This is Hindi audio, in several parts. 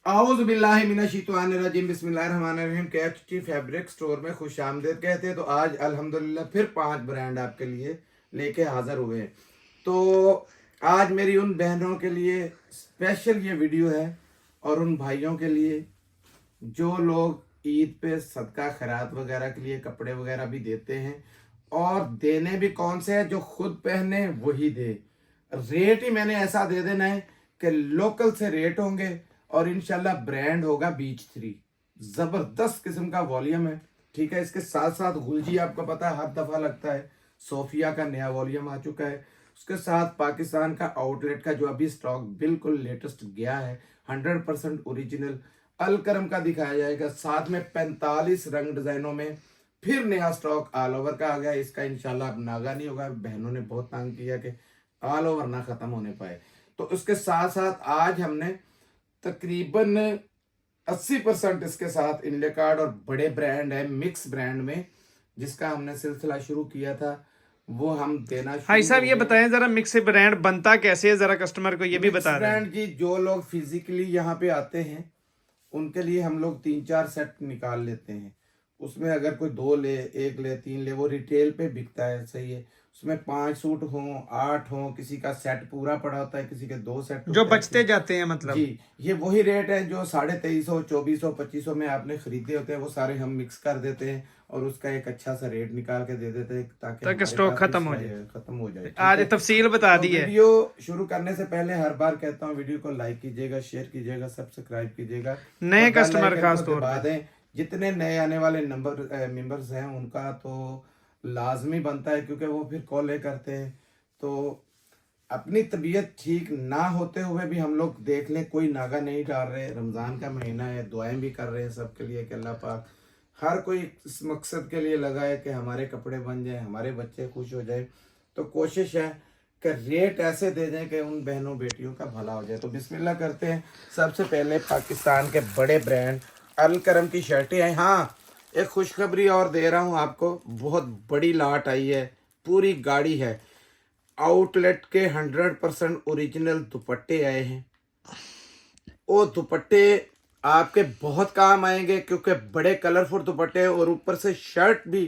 आऊज़ बिल्लाहि मिनश्शैतानिर्रजीम बिस्मिल्लाहिर्रहमानिर्रहीम। KHT फैब्रिक स्टोर में खुश आमदीद कहते हैं। तो आज अल्हम्दुलिल्लाह फिर 5 ब्रांड आपके लिए लेके हाजिर हुए हैं। तो आज मेरी उन बहनों के लिए स्पेशल ये वीडियो है और उन भाइयों के लिए जो लोग ईद पे सदका खैरात वगैरह के लिए कपड़े वगैरह भी देते हैं, और देने भी कौन से हैं, जो खुद पहने वही दे। रेट ही मैंने ऐसा दे देना है कि लोकल से रेट होंगे और इंशाल्लाह ब्रांड होगा बीच 3। जबरदस्त किस्म का वॉल्यूम है, ठीक है। इसके साथ साथ गुलजी आपको पता है हर दफा लगता है। सोफिया का नया वॉल्यूम आ चुका है। उसके साथ पाकिस्तान का आउटलेट का जो अभी स्टॉक बिल्कुल लेटेस्ट गया है, 100% ओरिजिनल अलकरम का दिखाया जाएगा। साथ में 45 रंग डिजाइनों में फिर नया स्टॉक ऑल ओवर का आ गया। इसका इंशाल्लाह अब नागा नहीं होगा। बहनों ने बहुत तंग किया कि ऑल ओवर ना खत्म होने पाए। तो उसके साथ साथ आज हमने तकरीबन 80% इसके साथ इनले कार्ड और बड़े ब्रांड है मिक्स ब्रांड में, जिसका हमने सिलसिला शुरू किया था, वो हम देना भाई शुरू साहब हो ये गए। बताएं जरा, मिक्स ब्रांड बनता कैसे है, जरा कस्टमर को ये भी मिक्स बता दें। ब्रांड जी, जो लोग फिजिकली यहाँ पे आते हैं उनके लिए हम लोग 3-4 सेट निकाल लेते हैं। उसमें अगर कोई 2 ले, 1 ले, 3 ले, वो रिटेल पे बिकता है, सही है। उसमें 5 सूट हों, 8 हों, किसी का सेट पूरा पड़ा होता है, किसी के 2 सेट जो होते बचते हैं। जाते हैं जी, मतलब। ये वही रेट है जो 2350, 2400, 2500 में आपने खरीदे होते हैं, वो सारे हम मिक्स कर देते हैं और उसका एक अच्छा सा रेट निकाल के दे देते हैं ताकि तक हमारे स्टॉक पास भी खत्म हो जाए। खत्म हो जाए, ठीक आज है। तफसील बता तो दी है। वीडियो शुरू करने से पहले हर बार कहता हूँ, वीडियो को लाइक कीजिएगा, शेयर कीजिएगा, सब्सक्राइब कीजिएगा नए और बेल कस्टमर आइकन को खास तौर दबा पे। दें। जितने नए आने वाले मेंबर्स हैं उनका तो लाजमी बनता है, क्योंकि वो फिर कॉल करते हैं। तो अपनी तबीयत ठीक ना होते हुए भी हम लोग देख लें, कोई नागा नहीं डाल रहे। रमज़ान का महीना है, दुआएं भी कर रहे हैं सबके लिए कि अल्लाह पाक हर कोई इस मकसद के लिए लगा है कि हमारे कपड़े बन जाए, हमारे बच्चे खुश हो जाए। तो कोशिश है कि रेट ऐसे दे दें कि उन बहनों बेटियों का भला हो जाए। तो बिस्मिल्लाह करते हैं। सबसे पहले पाकिस्तान के बड़े ब्रांड अलकरम की शर्टें आई। हाँ, एक खुशखबरी और दे रहा हूँ आपको, बहुत बड़ी लाट आई है, पूरी गाड़ी है। आउटलेट के 100% ओरिजिनल दुपट्टे आए हैं। वो दुपट्टे आपके बहुत काम आएंगे, क्योंकि बड़े कलरफुल दुपट्टे और ऊपर से शर्ट भी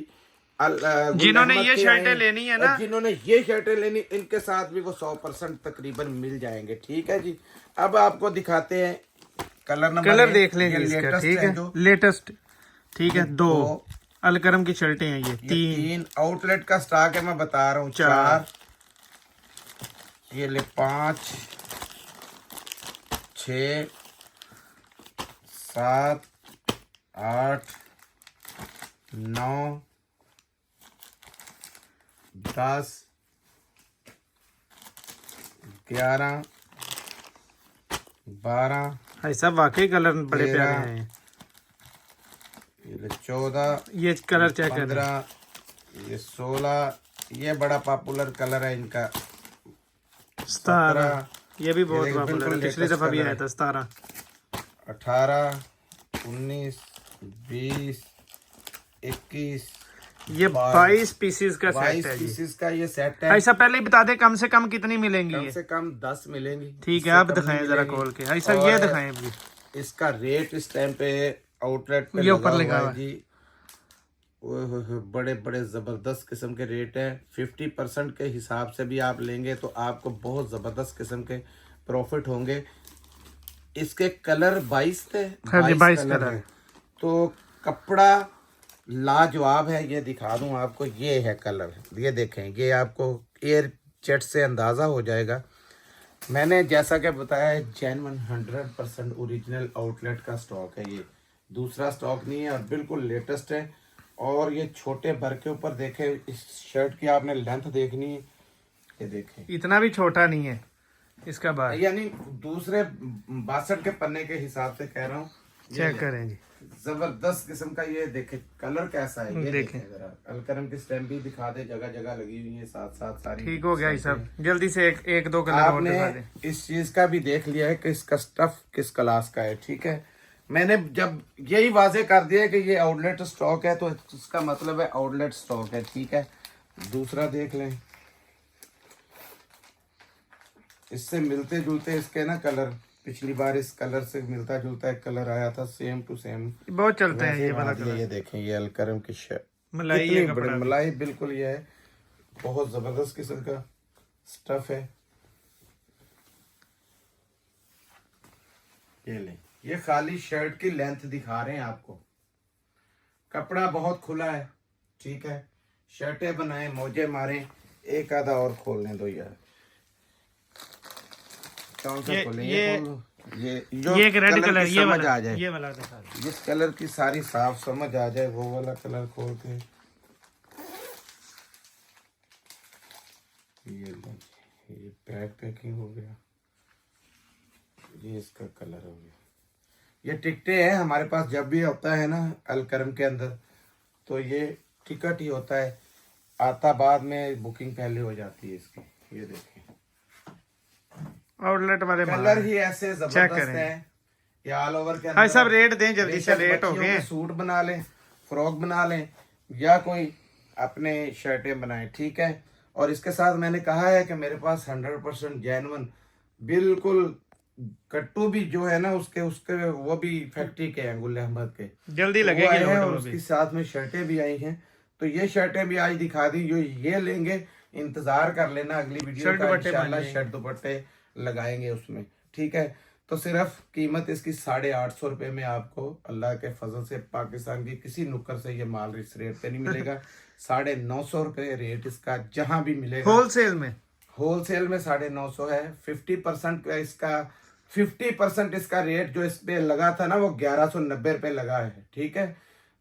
गुल जिन्होंने अहमद ये के आए शर्टें हैं। लेनी है और ना, जिन्होंने ये शर्टें लेनी, इनके साथ भी वो 100% तकरीबन मिल जाएंगे, ठीक है जी। अब आपको दिखाते हैं कलर नंबर कलर 1। देख लें ये जी इसका। लेटेस्ट ठीक है, है, जो लेटेस्ट। ठीक ये है, 2 2, अलकरम की शर्टें हैं ये ये 3 3 आउटलेट का स्टॉक है, मैं बता रहा हूँ। 4 4, ये ले 5, 6, 7, 8, 9, 10, 11, 12, भाई साहब वाकई कलर बड़े 13, प्यारे हैं। ये 14, ये कलर चेक करें। 15, ये 16, ये बड़ा पॉपुलर कलर है इनका। 17, ये भी ये बहुत देखिए पॉपुलर बिल्कुल है, पिछली लेटेस्ट दफा भी कलर आया है। था 17। 18, 19, 20, 21, ये 22 पीसीज का सेट 22 है जी। पीसीस का ये सेट है। ऐसा पहले ही बता दे, कम से कम कितनी मिलेंगी कम ये? से कम 10 मिलेंगी। ठीक है, इससे आप कम नहीं दिखाएं जरा मिलेंगी। खोल के। ऐसा ये और दिखाएं जी। इसका रेट इस टाइम पे आउटलेट पे ये लगा ऊपर लिखा हुआ हुआ है है। जी। ओए होए होए, बड़े बड़े जबरदस्त किस्म के रेट है। 50% के हिसाब से भी आप लेंगे तो आपको बहुत जबरदस्त किस्म के प्रॉफिट होंगे। इसके कलर 22 थे, हाँ जी, 22 22 कलर कलर हैं। है। तो कपड़ा लाजवाब है। ये दिखा दूं आपको, ये है कलर, ये देखें, ये आपको एयर चेट से अंदाजा हो जाएगा। मैंने जैसा कि बताया, जेन्युइन 100% ओरिजिनल आउटलेट का स्टॉक है। ये दूसरा स्टॉक नहीं है और बिल्कुल लेटेस्ट है। और ये छोटे भर के ऊपर देखें, इस शर्ट की आपने लेंथ देखनी है, ये देखें, इतना भी छोटा नहीं है इसका बार। यानी दूसरे 62 के पन्ने के हिसाब से कह रहा हूँ। चेक करें जी। जबरदस्त किस्म का ये देखे कलर कैसा है, ये देखें। देखें जरा। अलकरम की स्टैम्प भी दिखा दे, जगह जगह लगी हुई है, साथ साथ सारी। ठीक हो गया ये सब। जल्दी से एक दो कलर और आपने दिखा दें। इस चीज का भी देख लिया है कि इसका स्टफ किस क्लास का है, ठीक है। मैंने जब यही वाजे कर दिया कि ये आउटलेट स्टॉक है, तो इसका मतलब है आउटलेट स्टॉक है, ठीक है। दूसरा देख लें, इससे मिलते जुलते इसके ना कलर, पिछली बार इस कलर से मिलता जुलता एक कलर आया था, सेम टू सेम बहुत चलते हैं वैसे ये बना वाला दिया। कलर। ये देखें, ये अलकरम की शर्ट, मलाई कितनी है बड़ी कपड़ा भी। मलाई, बिल्कुल ये है, बहुत जबरदस्त किस्म का स्टफ है। ये ले, ये खाली शर्ट की लेंथ दिखा रहे हैं आपको, कपड़ा बहुत खुला है, ठीक है। शर्टें बनाए, मोजे मारे, एक आधा और खोलने दो यार। कौन सा खोले? ये खोल दो। ये जो ये एक रेड कलर कलर, की ये समझ वाला, आ जाए, ये वाला दिखा दो। जिस कलर की सारी साफ समझ आ जाए वो वाला कलर खोल के। ये लो, ये पैकिंग हो गया, ये इसका कलर हो गया। ये टिकटें हैं हमारे पास, जब भी होता है ना अलकरम के अंदर तो ये टिकट ही होता है, आता बाद में, बुकिंग पहले हो जाती है इसकी। ये देखिए आउटलेट वाले कलर ही ऐसे जबरदस्त करें। है। ये ऑल ओवर के हाँ अंदर सब रेट दें जल्दी से, बेशक लेट हो बच्चियों गए के हैं। सूट बना लें, फ्रॉक बना लें, या कोई अपने शर्टें बनाएं, ठीक है। और इसके साथ मैंने कहा है कि मेरे पास 100% जेन्युइन, बिल्कुल कट्टू भी जो है ना उसके उसके वो भी फैक्ट्री के हैं, गुल अहमद के, जल्दी तो वो लगेगी आए हैं, लोड और वो उसके भी। साथ में शर्टें भी आई हैं। तो ये शर्टें भी आज दिखा दी, जो ये लेंगे इंतजार कर लेना अगली वीडियो शर्ट का, दुपट्टे बन इंशाल्लाह जाएंगे। शर्ट दुपट्टे लगाएंगे उसमें, ठीक है। तो सिर्फ कीमत इसकी 850 रुपये में आपको अल्लाह के फजल से पाकिस्तान की किसी नुक्कड़ से ये माल इस रेट पे नहीं मिलेगा। 950 रुपये रेट इसका जहां भी मिलेगा। होलसेल में, होलसेल में 950 है। 50% का इसका, 50% इसका रेट जो इस पे लगा था ना वो 1190 रुपये लगा है, ठीक है।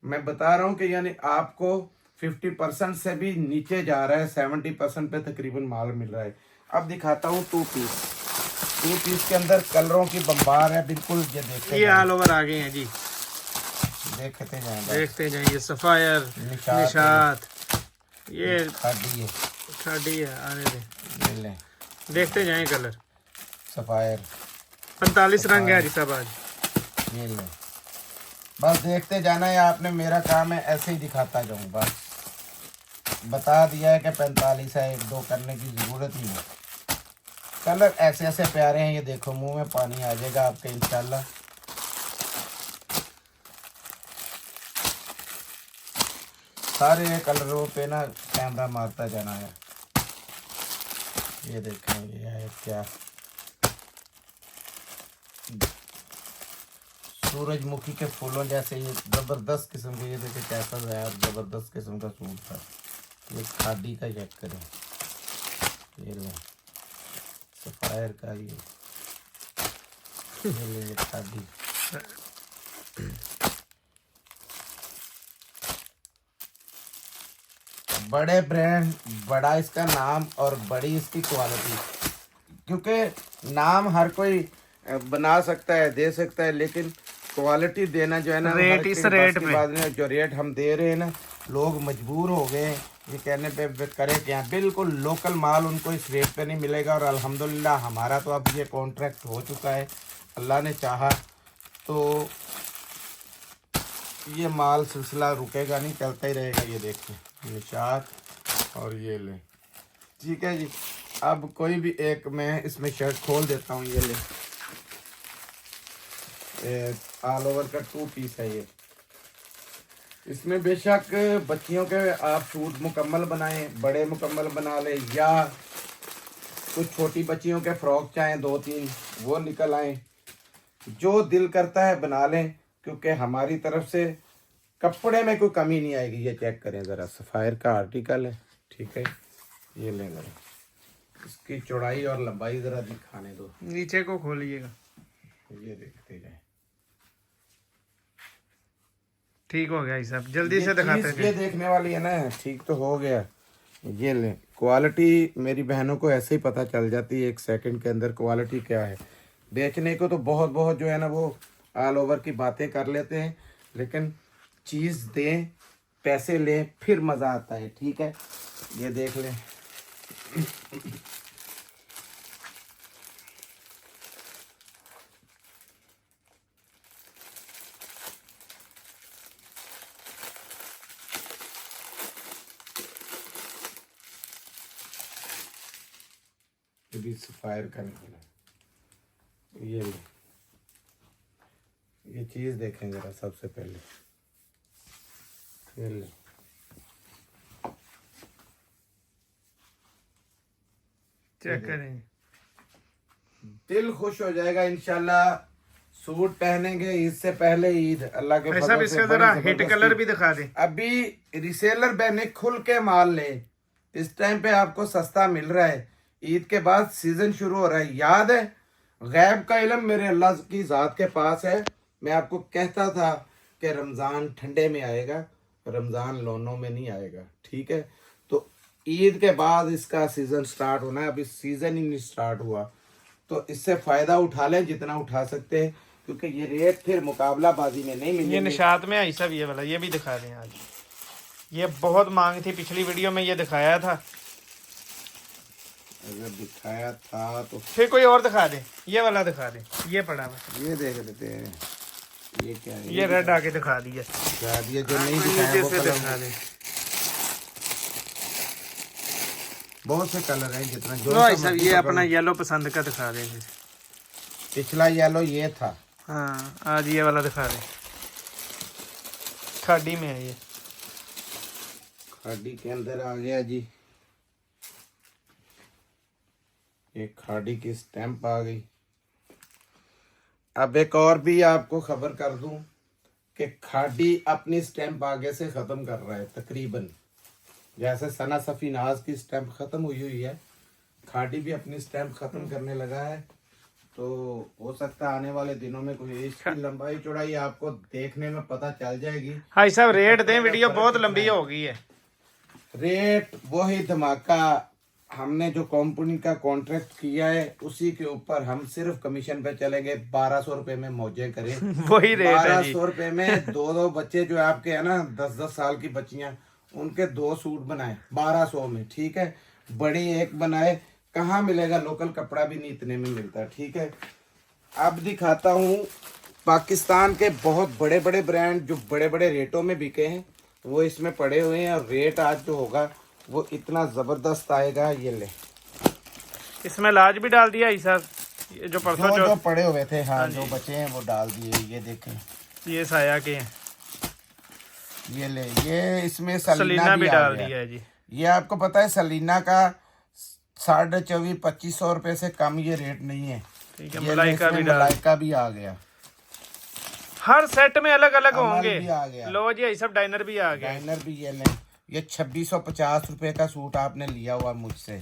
मैं बता रहा हूँ कि यानी आपको 50% से भी नीचे जा रहा है, 70% पे तकरीबन माल मिल रहा है। अब दिखाता हूँ 2 पीस। 2 पीस के अंदर कलरों की बम्बार है, बिल्कुल। ये देखते ये जाएं, ऑल ओवर आ गए हैं जी, देखते जाएं बस। देखते जाइए। सफायर, निशात निशात, ये खादी है, खाड़ी है, आने दे, ये लें, देखते जाएं कलर। सफायर, 45 रंग है जी सब आज। ये लें, बस देखते जाना है आपने, मेरा काम है ऐसे ही दिखाता जाऊँ, बस बता दिया है कि 45 है, 1-2 करने की ज़रूरत ही नहीं। कलर ऐसे ऐसे प्यारे हैं, ये देखो मुंह में पानी आ जाएगा आपके इंशाल्लाह। सारे कलरों पे ना कैमरा मारता जाना है। ये देखें, ये है क्या, सूरजमुखी के फूलों जैसे, ये जबरदस्त किस्म के, ये देखे कैसा यार जबरदस्त किस्म का सूट था। ये खादी का चेक करें, ये लो सफायर का, ये ले, ये खादी। बड़े ब्रांड, बड़ा इसका नाम और बड़ी इसकी क्वालिटी, क्योंकि नाम हर कोई बना सकता है, दे सकता है, लेकिन क्वालिटी देना जो है ना, रेट इस रेट पे, बाद में जो रेट हम दे रहे हैं ना, लोग मजबूर हो गए ये कहने पे करे क्या, बिल्कुल लोकल माल उनको इस रेट पे नहीं मिलेगा। और अल्हम्दुलिल्लाह हमारा तो अब ये कॉन्ट्रैक्ट हो चुका है, अल्लाह ने चाहा तो ये माल सिलसिला रुकेगा नहीं, चलता ही रहेगा। ये देखिए निशात, और ये ले, ठीक है जी। अब कोई भी एक मैं इसमें शर्ट खोल देता हूँ, ये ले, ऑल ओवर का 2 पीस है ये। इसमें बेशक बच्चियों के आप सूट मुकम्मल बनाएं, बड़े मुकम्मल बना लें, या कुछ छोटी बच्चियों के फ्रॉक चाहें 2-3 वो निकल आए, जो दिल करता है बना लें, क्योंकि हमारी तरफ से कपड़े में कोई कमी नहीं आएगी। ये चेक करें ज़रा, सफ़ायर का आर्टिकल है, ठीक है। ये लें ज़रा, इसकी चौड़ाई और लंबाई ज़रा दिखाने दो, नीचे को खोलिएगा, ये देखते जाए। ठीक हो गया ये सब, जल्दी से दिखाते हैं। ये देखने वाली है ना, ठीक तो हो गया। ये ले, क्वालिटी मेरी बहनों को ऐसे ही पता चल जाती है 1 सेकंड के अंदर क्वालिटी क्या है। बेचने को तो बहुत बहुत जो है ना वो ऑल ओवर की बातें कर लेते हैं, लेकिन चीज़ दें, पैसे लें, फिर मज़ा आता है, ठीक है। ये देख लें, ये भी सफायर का निकला, ये ले। ये चीज देखें जरा सबसे पहले, ये ले। चेक करें, दिल खुश हो जाएगा इंशाल्लाह। सूट पहनेंगे ईद से पहले, ईद अल्लाह के भाई फजल साहब से इसका बड़ी जरा हिट जबरदस्ती। कलर भी दिखा दे। अभी रिसेलर बहने खुल के माल ले, इस टाइम पे आपको सस्ता मिल रहा है। ईद के बाद सीजन शुरू हो रहा है। याद है, गैब का इल्म मेरे अल्लाह की जात के पास है। मैं आपको कहता था कि रमज़ान ठंडे में आएगा, रमज़ान लोनों में नहीं आएगा। ठीक है, तो ईद के बाद इसका सीजन स्टार्ट होना है। अभी सीजन ही नहीं स्टार्ट हुआ, तो इससे फायदा उठा लें जितना उठा सकते हैं, क्योंकि ये रेट फिर मुकाबलाबाजी में नहीं ये मिलेंगे। निशात में आई सब ये वाला, ये भी दिखा दें आज। ये बहुत मांग थी, पिछली वीडियो में ये दिखाया था। अगर दिखाया था तो फिर कोई और दिखा दे, ये वाला दिखा दे, ये पड़ा हुआ। ये देख लेते हैं, ये क्या है? ये रेड आके दिखा दिया, शायद ये जो नहीं दिखाया नीचे वो से कलर। दिखा दे। बहुत से कलर हैं, जितना जो लो सा भाई साहब, मर्जी ये पकड़ अपना लो। येलो पसंद का दिखा दे। पिछला येलो ये था। हाँ, आज ये वाला दिखा दे, खाड़ी में है ये। खाड़ी के अंदर आ गया जी, ये खाड़ी की स्टैंप आ गई। अब एक और भी आपको खबर कर दूं कि खाड़ी अपनी स्टैंप आगे से खत्म कर रहा है तकरीबन। जैसे सना सफी नाज की स्टैंप खत्म हुई है, खाड़ी भी अपनी स्टैंप खत्म करने लगा है। तो हो सकता है आने वाले दिनों में कोई इसकी लंबाई चौड़ाई आपको देखने में पता चल जाएगी। भाई साहब रेट दें, वीडियो बहुत लंबी हो गई है। रेट वही धमाका, हमने जो कंपनी का कॉन्ट्रैक्ट किया है उसी के ऊपर हम सिर्फ कमीशन पे चलेंगे। 1200 रुपए में मौजे करें। वही रेट है जी। 1200 रुपए में दो बच्चे जो आपके है ना 10-10 साल की बच्चियां, उनके 2 सूट बनाए 1200 में। ठीक है, बड़ी एक बनाए, कहाँ मिलेगा? लोकल कपड़ा भी नहीं इतने में मिलता। ठीक है, अब दिखाता हूँ पाकिस्तान के बहुत बड़े बड़े ब्रांड जो बड़े बड़े रेटों में बिके हैं, वो इसमें पड़े हुए हैं। और रेट आज जो होगा वो इतना जबरदस्त आएगा। ये ले, इसमें लाज भी डाल दिया भाई साहब, ये जो परसों जो जो पड़े हुए थे, हाँ जो बचे हैं वो डाल दिए। ये देखें, ये साया के हैं, ये ले, ये इसमें सलीना भी आ डाल गया। दिया है जी। ये आपको पता है सलीना का 24,500 रुपए से कम ये रेट नहीं है। ठीक है, ये मलाइका इसमें भी डाल, मलाइका भी आ गया, हर सेट में अलग अलग अमल होंगे। भी आ गया। लो जी, सब डाइनर भी आ गया। डाइनर भी ये लें। ये 2650 रुपए का सूट आपने लिया हुआ मुझसे,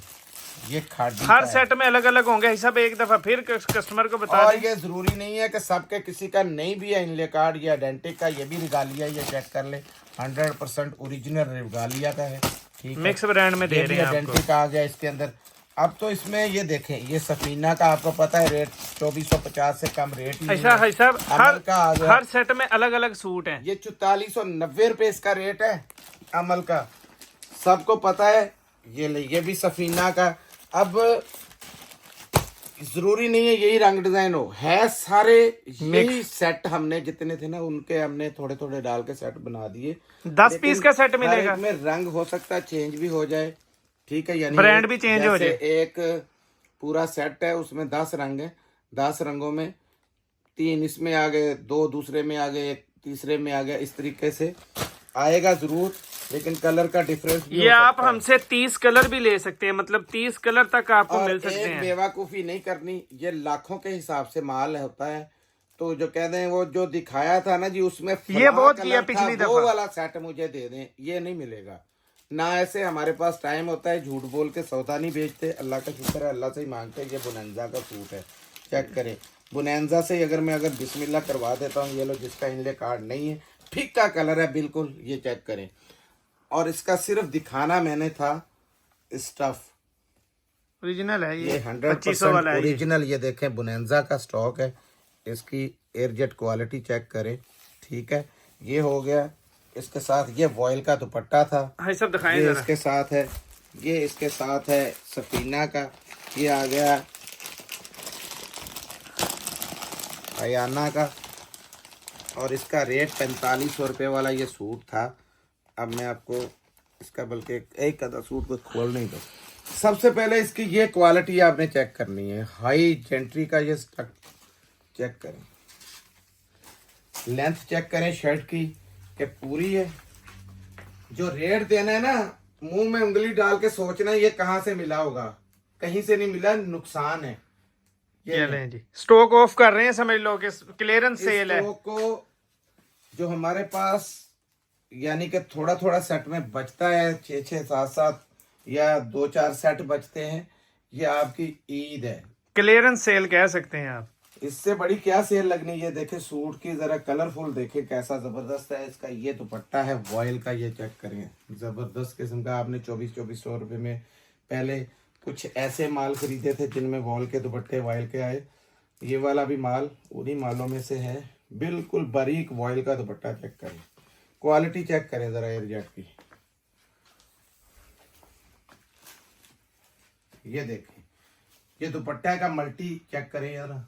ये खादी हर का है। सेट में अलग अलग होंगे सब। एक दफा फिर कस्टमर को बता और दें। ये जरूरी नहीं है कि सबके किसी का नहीं भी है इनले कार्ड या आइडेंटिक का, ये भी रिगालिया, ये चेक कर ले 100% ओरिजिनल रिगालिया का है। ठीक है, मिक्स ब्रांड में दे रहे हैं आपको। आइडेंटिक आ गया इसके अंदर। अब तो इसमें ये देखें, ये सफीना का आपको पता है रेट 2450 से कम रेट ही ऐसा है साहब, अमल का आ गया। हर सेट में अलग अलग सूट हैं। ये 4490 रुपए इसका रेट है अमल का, सबको पता है। ये ले, ये भी सफीना का। अब जरूरी नहीं है यही रंग डिजाइन हो, है सारे यही सेट। हमने जितने थे ना उनके हमने थोड़े थोड़े डाल के सेट बना दिए। 10 पीस का सेट मिलेगा। में रंग हो सकता है चेंज भी हो जाए। ठीक है, यानी ब्रांड भी चेंज हो जाए। एक पूरा सेट है, उसमें 10 रंग है, 10 रंगों में 3 इसमें आ गए, 2 दूसरे में आ गए, 1 तीसरे में आ गया। इस तरीके से आएगा जरूर, लेकिन कलर का डिफरेंस भी ये हो आप सकता है। हमसे 30 कलर भी ले सकते हैं, मतलब 30 कलर तक आपको और मिल सकते एक हैं। बेवकूफ़ी नहीं करनी, ये लाखों के हिसाब से माल होता है। तो जो कहते हैं वो जो दिखाया था ना जी, उसमें ये बहुत कलर किया था, पिछली वो दफा। वाला सेट मुझे दे दें, ये नहीं मिलेगा ना। ऐसे हमारे पास टाइम होता है, झूठ बोल के सौदा नहीं बेचते। अल्लाह का शुक्र है, अल्लाह से ही मांगते हैं। ये बुनैंजा का सूट है, चेक करें। बुनैंजा से अगर बिस्मिल्लाह करवा देता हूँ, ये लो, जिसका इनले कार्ड नहीं है, फीका कलर है बिल्कुल, ये चेक करें। और इसका सिर्फ दिखाना मैंने था स्टफ, ओरिजिनल है ये ये 100% वाला है ये। ओरिजिनल। ये देखें, बुनैंजा का स्टॉक है, इसकी एयरजेट क्वालिटी चेक करें। ठीक है, ये हो गया। इसके साथ ये वॉयल का दुपट्टा था, हाँ सब दिखाएं ये जरा। इसके साथ है। ये इसके साथ है सफीना का, ये आ गया अयाना का। और इसका रेट 4500 रुपये वाला ये सूट था। अब मैं आपको इसका बल्कि एक आधा सूट को खोल नहीं दो। सबसे पहले इसकी ये क्वालिटी आपने चेक करनी है, हाई जेंट्री का ये स्टक चेक करें। लेंथ चेक करें शर्ट की कि पूरी है। जो रेट देना है ना, मुंह में उंगली डाल के सोचना ये कहाँ से मिला होगा, कहीं से नहीं मिला, नुकसान है। ये लें जी, स्टॉक ऑफ कर रहे हैं, समझ लो कि क्लियरेंस इस सेल है। स्टॉक को जो हमारे पास यानी कि थोड़ा थोड़ा सेट में बचता है, 6 6 7 7 या 2 4 सेट बचते हैं, ये आपकी ईद है। क्लियरेंस सेल कह सकते हैं आप। इससे बड़ी क्या सेल लगनी। ये देखे सूट की जरा कलरफुल देखे कैसा जबरदस्त है इसका। ये दुपट्टा है वॉयल का, ये चेक करें, जबरदस्त किस्म का। आपने 2400 रुपये में पहले कुछ ऐसे माल खरीदे थे जिनमें वॉल के दुपट्टे वॉयल के आए। ये वाला भी माल उन्हीं मालों में से है, बिल्कुल बारीक वॉयल का दुपट्टा। चेक करें, क्वालिटी चेक करें जरा एयरजेट की। ये देखें, ये दुपट्टा का मल्टी चेक करें यार,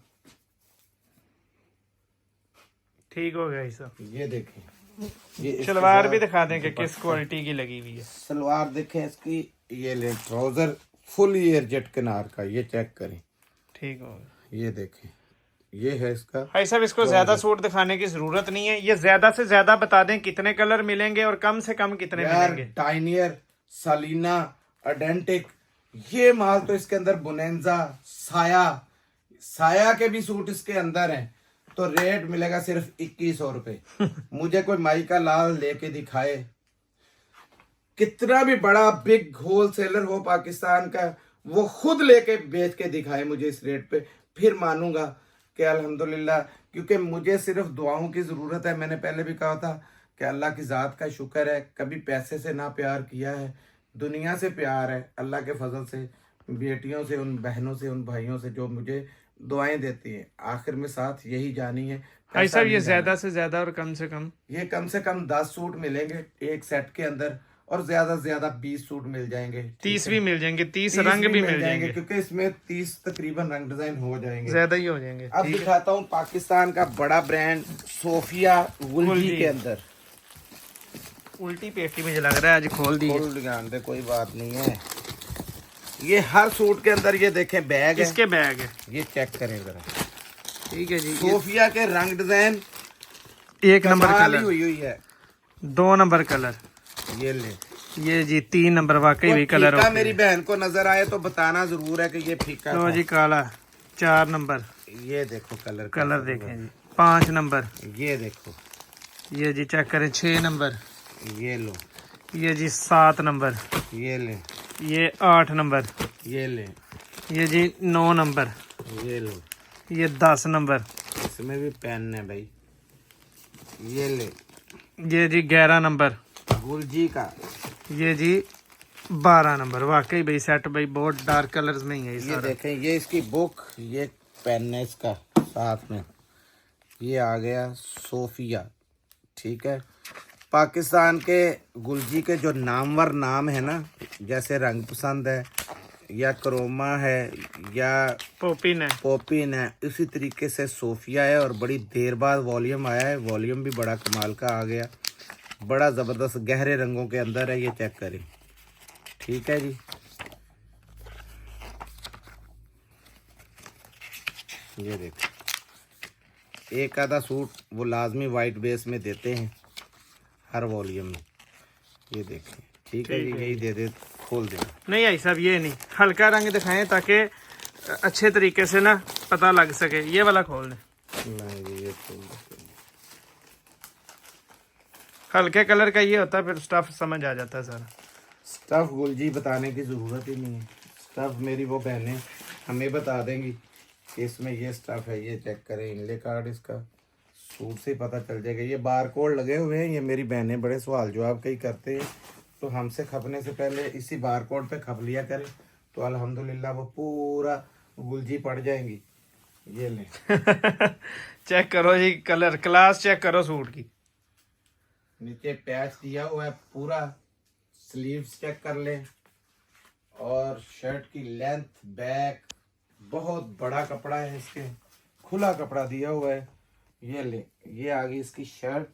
ठीक हो गया सब। ये देखें, ये इसके सलवार साथ भी दिखा दें कि किस दुपट्टा। क्वालिटी की लगी हुई है। सलवार देखें इसकी, ये ले ट्राउजर फुल एयरजेट किनार का, ये चेक करें। ठीक हो गया। ये देखें, ये है इसका। भाई साहब इसको ज्यादा सूट दिखाने की जरूरत नहीं है, ये ज्यादा से ज्यादा बता दें कितने कलर मिलेंगे और कम से कम कितने यार मिलेंगे। डाइनियर, सालिना, अडेंटिक, ये माल तो इसके अंदर, बुनेंजा, साया, साया के भी सूट इसके अंदर हैं। तो रेट मिलेगा सिर्फ 2100 रुपये। मुझे कोई माई का लाल लेके दिखाए, कितना भी बड़ा बिग होलसेलर हो पाकिस्तान का, वो खुद लेके बेच के दिखाए मुझे इस रेट पे, फिर मानूंगा कि अल्हम्दुलिल्लाह। क्योंकि मुझे सिर्फ दुआओं की ज़रूरत है। मैंने पहले भी कहा था कि अल्लाह की ज़ात का शुक्र है, कभी पैसे से ना प्यार किया है, दुनिया से प्यार है, अल्लाह के फजल से, बेटियों से, उन बहनों से, उन भाइयों से जो मुझे दुआएं देती हैं। आखिर में साथ यही जानी है, भाई पैसा साहब ये नहीं जाना। ज्यादा से ज्यादा और कम से कम, ये कम से कम 10 सूट मिलेंगे एक सेट के अंदर, और ज्यादा से ज्यादा 20 सूट मिल जाएंगे। 30 भी मिल जाएंगे, 30 30 रंग भी मिल जाएंगे, क्योंकि इसमें 30 तकरीबन रंग डिजाइन हो जाएंगे, ज्यादा ही हो जाएंगे। अब दिखाता हूँ पाकिस्तान का बड़ा ब्रांड सोफिया गुलजी के अंदर। उल्टी पेटी मुझे लग रहा है आज खोल दी। ध्यान दे, कोई बात नहीं है। ये हर सूट के अंदर ये देखें बैग है, इसके बैग है, ये चेक करें जरा। ठीक है जी। सोफिया के रंग डिजाइन एक नंबर कमाल ही कलर, हुई है। 2 नंबर कलर, ये ले, ये जी 3 नंबर वाकई भी कलर फीका होते मेरी हैं। बहन को नजर आए तो बताना जरूर है कि ये फीका लो था। जी काला 4 नंबर, ये देखो कलर कलर देखें जी 5 नंबर, ये देखो, ये जी चेक करें 6 नंबर, ये लो, ये जी 7 नंबर, ये ले, ये 8 नंबर, ये ले, ये जी 9 नंबर, ये लो, ये 10 नंबर, इसमें भी पेन है भाई, ये ले, ये जी 11 नंबर, गुलजी का, ये जी 12 नंबर। वाकई भाई सेट भाई बहुत डार्क कलर्स में ही है ये सारा। देखें, ये इसकी बुक, ये पेन है इसका साथ में। ये आ गया सोफिया, ठीक है। पाकिस्तान के गुलजी के जो नामवर नाम है ना, जैसे रंग पसंद है या क्रोमा है या पोपिन है, पोपिन है, इसी तरीके से सोफिया है। और बड़ी देर बाद वॉल्यूम आया है, वॉल्यूम भी बड़ा कमाल का आ गया, बड़ा ज़बरदस्त गहरे रंगों के अंदर है। ये चेक करें, ठीक है जी। ये देखो, एक आधा सूट वो लाजमी वाइट बेस में देते हैं हर वॉल्यूम में। ये देखें, ठीक है जी, यही दे दे, खोल देना। नहीं आई साहब ये नहीं, हल्का रंग दिखाएं ताकि अच्छे तरीके से ना पता लग सके। ये वाला खोल दें, नहीं जी, ये खोल दे। हल्के कलर का ये होता है, फिर स्टफ समझ आ जाता है सारा। स्टफ गुलजी बताने की ज़रूरत ही नहीं है, स्टफ मेरी वो बहनें हमें बता देंगी कि इसमें ये स्टफ है। ये चेक करें, इनले कार्ड इसका सूट से पता चल जाएगा। ये बार कोड लगे हुए हैं, ये मेरी बहनें बड़े सवाल जवाब कई करते हैं, तो हमसे खपने से पहले इसी बार कोड पे खप लिया करें, तो अल्हम्दुलिल्लाह वो पूरा गुलजी पड़ जाएंगी। ये ले चेक करो जी कलर, क्लास चेक करो सूट की। नीचे पैच दिया हुआ है पूरा, स्लीव्स चेक कर लें, और शर्ट की लेंथ, बैक, बहुत बड़ा कपड़ा है इसके, खुला कपड़ा दिया हुआ है। ये ले, ये आ गई इसकी शर्ट,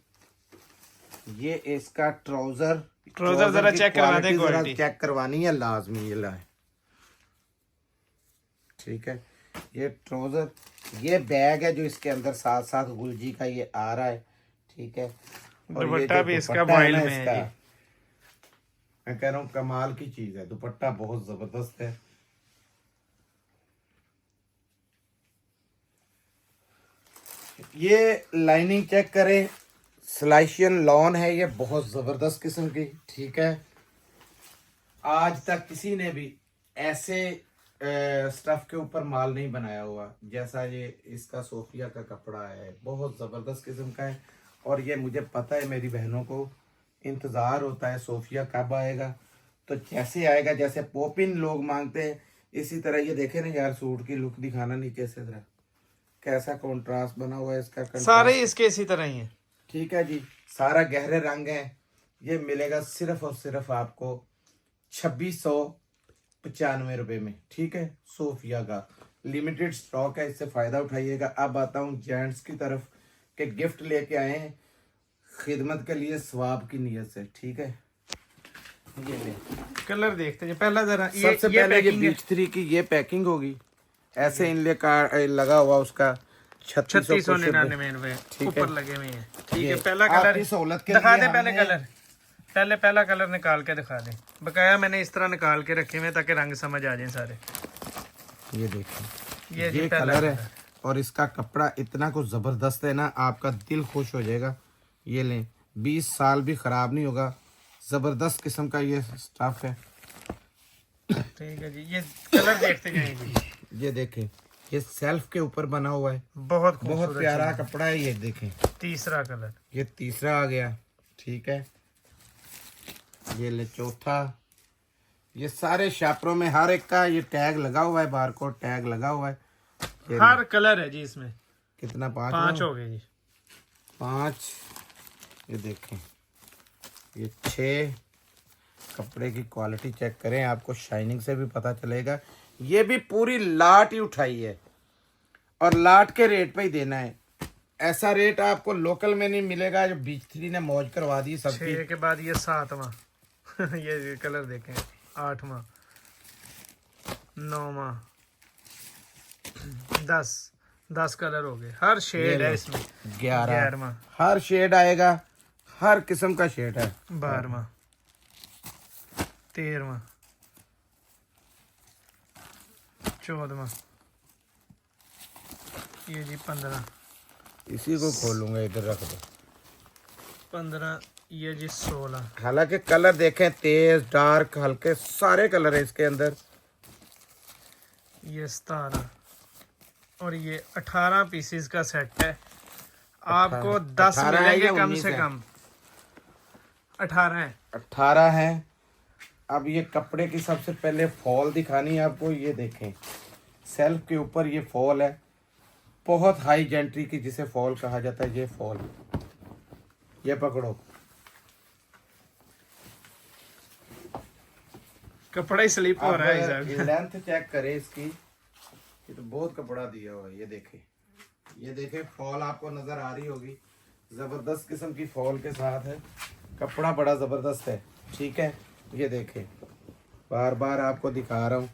ये इसका ट्राउजर। ट्राउजर जरा की चेक करवा दें, जरा क्वालिटी चेक करवानी है लाजमी, ये लाए, ठीक है। ये ट्राउजर, ये बैग है जो इसके अंदर साथ साथ गुलजी का ये आ रहा है, ठीक है। और ये दुपट्टा जो भी इसका दुपट्टा है वाइल्ड ना में है इसका, जी। मैं कह रहा हूँ कमाल की चीज है, दुपट्टा बहुत जबरदस्त है। ये लाइनिंग चेक करें, स्लाइशियन लॉन है ये, बहुत जबरदस्त किस्म की, ठीक है। आज तक किसी ने भी ऐसे स्टफ के ऊपर माल नहीं बनाया हुआ जैसा ये इसका सोफिया का कपड़ा है, बहुत ज़बरदस्त किस्म का है। और ये मुझे पता है मेरी बहनों को इंतज़ार होता है सोफिया कब आएगा, तो जैसे आएगा, जैसे पॉपिन लोग मांगते हैं इसी तरह। ये देखे ना यार, सूट की लुक दिखाना नीचे से जरा, कैसा कंट्रास्ट बना हुआ है इसका, सारे ही इसके इसी तरह ही है। ठीक है जी, सारा गहरे रंग है। ये मिलेगा सिर्फ और सिर्फ आपको 2695 रुपये में, ठीक है। सोफिया का लिमिटेड स्टॉक है, इससे फायदा उठाइएगा। अब आता हूँ जेंट्स की तरफ के गिफ्ट लेके आए हैं खिदमत के लिए, सवाब की नीयत से, ठीक है। ये ले, कलर देखते हैं पहला जरा। सबसे पहले ये बीच 3 की ये पैकिंग होगी, ऐसे इनले का लगा हुआ उसका 3699 रुपए ठीक ऊपर है। लगे हुए हैं, ठीक है। ये पहला कलर आपकी सहूलत के दिखा लिए दे, पहले हमने- कलर पहला कलर निकाल के दिखा दे। बकाया मैंने इस तरह निकाल के रखे हुए ताकि रंग समझ आ जाए सारे। ये देखिए, ये ये पहला कलर है और इसका कपड़ा इतना कुछ जबरदस्त है ना, आपका दिल खुश हो जाएगा। ये लें, 20 साल भी खराब नहीं होगा, जबरदस्त किस्म का ये स्टफ है, ठीक है जी। ये कलर देखते जाएं जी। ये देखें, ये सेल्फ के ऊपर बना हुआ है, बहुत बहुत खूबसूरत प्यारा कपड़ा है। ये देखें, तीसरा कलर, ये तीसरा आ गया, ठीक है। ये ले चौथा। ये सारे शापरों में हर एक का ये टैग लगा हुआ है, बारकोड टैग लगा हुआ है। ये हर कलर है जी इसमें। कितना, 5 हो गए जी। 5। ये देखें, ये 6। कपड़े की क्वालिटी चेक करें, आपको शाइनिंग से भी पता चलेगा। ये भी पूरी लाट ही उठाई है और लाट के रेट पे ही देना है। ऐसा रेट आपको लोकल में नहीं मिलेगा, जो बीच 3 ने मौज करवा दी सबकी। 6 के बाद ये 7वां ये कलर देखें, 8वां, 9वां, 10 कलर हो गए। हर शेड है इसमें। 11वां, हर शेड आएगा, हर किस्म का शेड है। 12वां, 13वां, 14वां, ये जी 15, इसी को खोलूंगा, इधर रख दो। 15, ये जी 16, हालांकि कलर देखें, तेज डार्क हल्के सारे कलर है इसके अंदर। ये 17 और ये 18 पीसेस का सेट है। आपको 10 18 है मिलेंगे या कम 19 से है? कम। 18 है। 18 है। अब ये कपड़े की सबसे पहले फॉल दिखानी है आपको। ये देखें, सेल्फ के ऊपर ये फॉल है, बहुत हाई जेंट्री की जिसे फॉल कहा जाता है। ये फॉल, ये पकड़ो, कपड़ा ही स्लिप हो रहा है अब लेंथ चेक करें इसकी, ये तो बहुत कपड़ा दिया हुआ है। ये देखें, ये देखें, फॉल आपको नजर आ रही होगी, जबरदस्त किस्म की फॉल के साथ है। कपड़ा बड़ा जबरदस्त है, ठीक है। ये देखें, बार बार आपको दिखा रहा हूँ,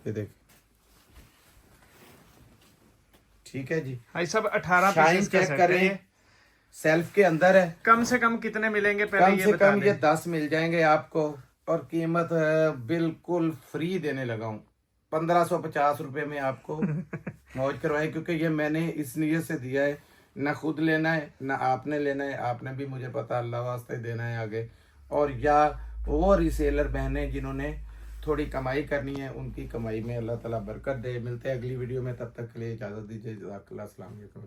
ये देखें, ठीक है जी। भाई सब 18 शाइन पीसेस का चेक सेट करें, है। सेल्फ के अंदर है। कम से कम कितने मिलेंगे कम पहले ये से बता कम दें। ये 10 मिल जाएंगे आपको, और कीमत बिल्कुल फ्री देने लगा हूँ। 1550 रुपये में आपको मौज करवाए, क्योंकि ये मैंने इस नीयत से दिया है, ना खुद लेना है ना आपने लेना है। आपने भी मुझे पता अल्लाह वास्ते देना है आगे, और या वो रिसेलर बहनें जिन्होंने थोड़ी कमाई करनी है, उनकी कमाई में अल्लाह ताला बरकत दे। मिलते हैं अगली वीडियो में, तब तक के लिए इजाज़त दीजिए। जज़ाकल्लाह, अस्सलाम वालेकुम।